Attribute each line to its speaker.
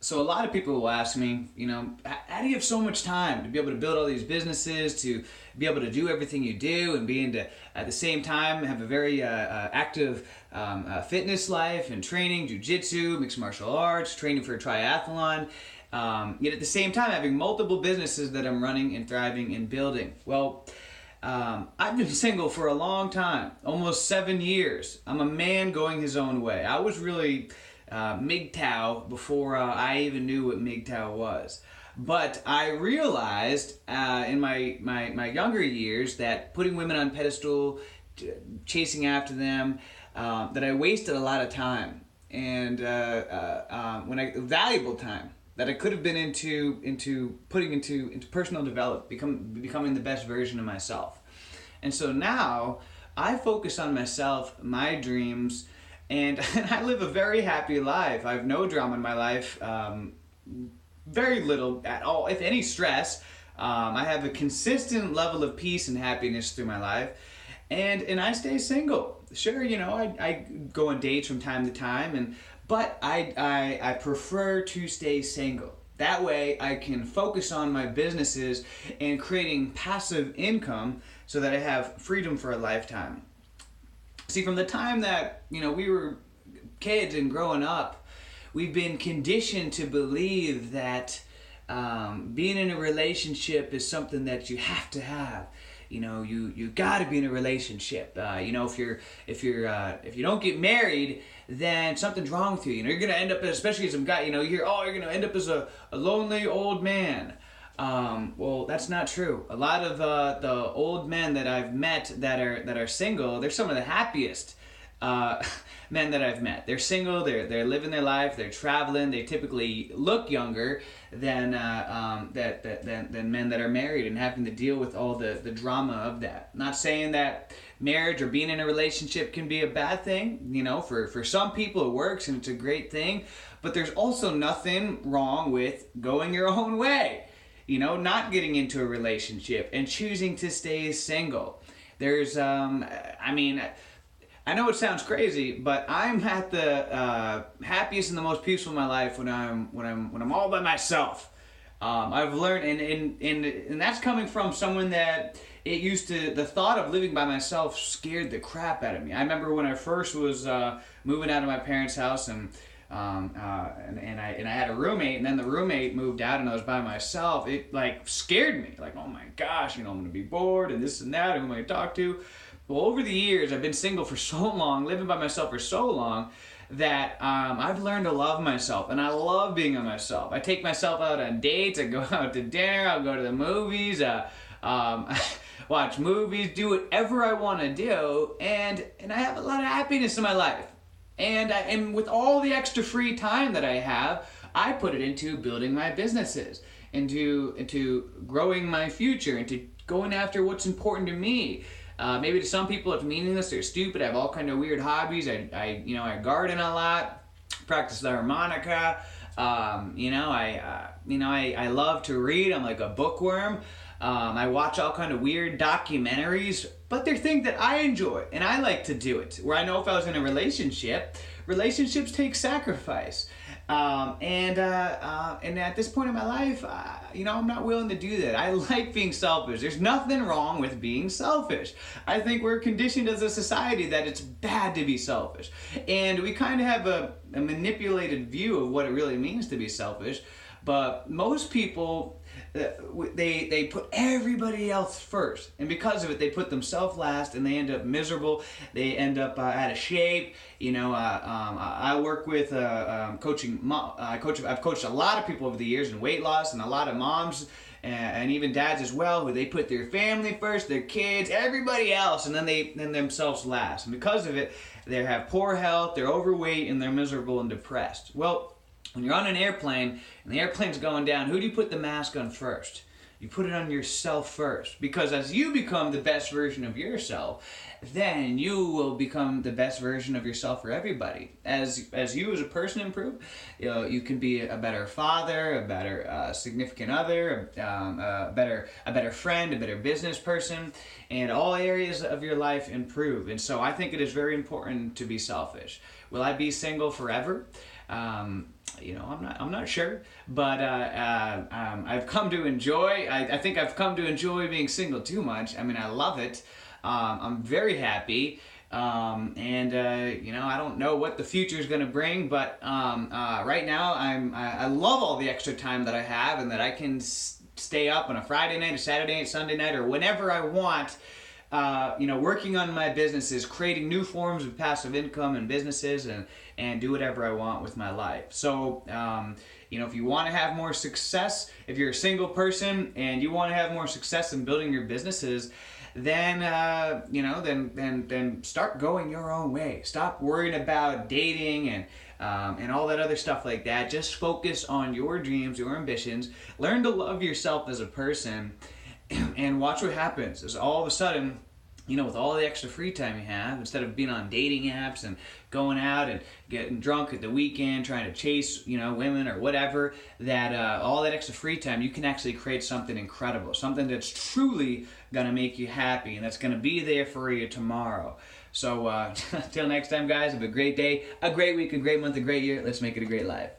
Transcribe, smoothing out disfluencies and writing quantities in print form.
Speaker 1: So a lot of people will ask me, how do you have so much time to be able to build all these businesses, to be able to do everything you do, and be into at the same time have a very active fitness life and training, jiu-jitsu, mixed martial arts, training for a triathlon, yet at the same time having multiple businesses that I'm running and thriving and building. Well, I've been single for a long time, almost 7 years. I'm a man going his own way. I was really MGTOW before I even knew what MGTOW was. But I realized in my younger years that putting women on pedestal, chasing after them, that I wasted a lot of time and valuable time that I could have been into putting into personal development, becoming the best version of myself. And so now I focus on myself, my dreams, and I live a very happy life. I have no drama in my life, very little at all, if any stress. I have a consistent level of peace and happiness through my life, and I stay single. Sure, I go on dates from time to time, but I prefer to stay single. That way I can focus on my businesses and creating passive income so that I have freedom for a lifetime. See, from the time that, we were kids and growing up, we've been conditioned to believe that being in a relationship is something that you have to have. You got to be in a relationship. If you don't get married, then something's wrong with you. You're gonna end up, especially as a guy. You hear, oh, you're gonna end up as a lonely old man. Well, that's not true. A lot of the old men that I've met that are single, they're some of the happiest men that I've met. They're single. They're living their life. They're traveling. They typically look younger than men that are married and having to deal with all the drama of that. Not saying that marriage or being in a relationship can be a bad thing. For some people it works and it's a great thing. But there's also nothing wrong with going your own way. Not getting into a relationship and choosing to stay single. There's, I know it sounds crazy, but I'm at the happiest and the most peaceful in my life when I'm all by myself. I've learned, and that's coming from someone that the thought of living by myself scared the crap out of me. I remember when I first was moving out of my parents' house and I had a roommate, and then the roommate moved out and I was by myself. It scared me. Oh my gosh, I'm gonna be bored and this and that. Who am I gonna talk to? Well, over the years, I've been single for so long, living by myself for so long, that I've learned to love myself, and I love being on myself. I take myself out on dates. I go out to dinner. I'll go to the movies. Watch movies. Do whatever I want to do, and I have a lot of happiness in my life. And with all the extra free time that I have, I put it into building my businesses, into growing my future, into going after what's important to me. Maybe to some people it's meaningless, they're stupid. I have all kind of weird hobbies. I garden a lot, practice the harmonica. I love to read. I'm like a bookworm. I watch all kind of weird documentaries, but they're things that I enjoy and I like to do it. Where I know if I was in a relationship, relationships take sacrifice. And at this point in my life, I'm not willing to do that. I like being selfish. There's nothing wrong with being selfish. I think we're conditioned as a society that it's bad to be selfish. And we kind of have a manipulated view of what it really means to be selfish. But most people, they put everybody else first, and because of it, they put themselves last, and they end up miserable. They end up out of shape. I work with coaching. I've coached a lot of people over the years in weight loss, and a lot of moms and even dads as well, who they put their family first, their kids, everybody else, and then themselves last. And because of it, they have poor health, they're overweight, and they're miserable and depressed. Well, when you're on an airplane and the airplane's going down, who do you put the mask on first? You put it on yourself first. Because as you become the best version of yourself, then you will become the best version of yourself for everybody. As you as a person improve, you can be a better father, a better significant other, a better friend, a better business person, and all areas of your life improve. And so I think it is very important to be selfish. Will I be single forever? You know, I'm not sure, but I've come to enjoy. I think I've come to enjoy being single too much. I mean, I love it. I'm very happy. You know, I don't know what the future is going to bring, but right now I love all the extra time that I have, and that I can stay up on a Friday night, a Saturday night, Sunday night, or whenever I want. You know, working on my businesses, creating new forms of passive income and businesses, and do whatever I want with my life. So, you know, if you want to have more success, if you're a single person and you want to have more success in building your businesses, then you know, then start going your own way. Stop worrying about dating and all that other stuff like that. Just focus on your dreams, your ambitions. Learn to love yourself as a person, and watch what happens. Is all of a sudden, you know, with all the extra free time you have, instead of being on dating apps and going out and getting drunk at the weekend, trying to chase, you know, women or whatever, that all that extra free time, you can actually create something incredible, something that's truly going to make you happy, and that's going to be there for you tomorrow. So until next time, guys, have a great day, a great week, a great month, a great year. Let's make it a great life.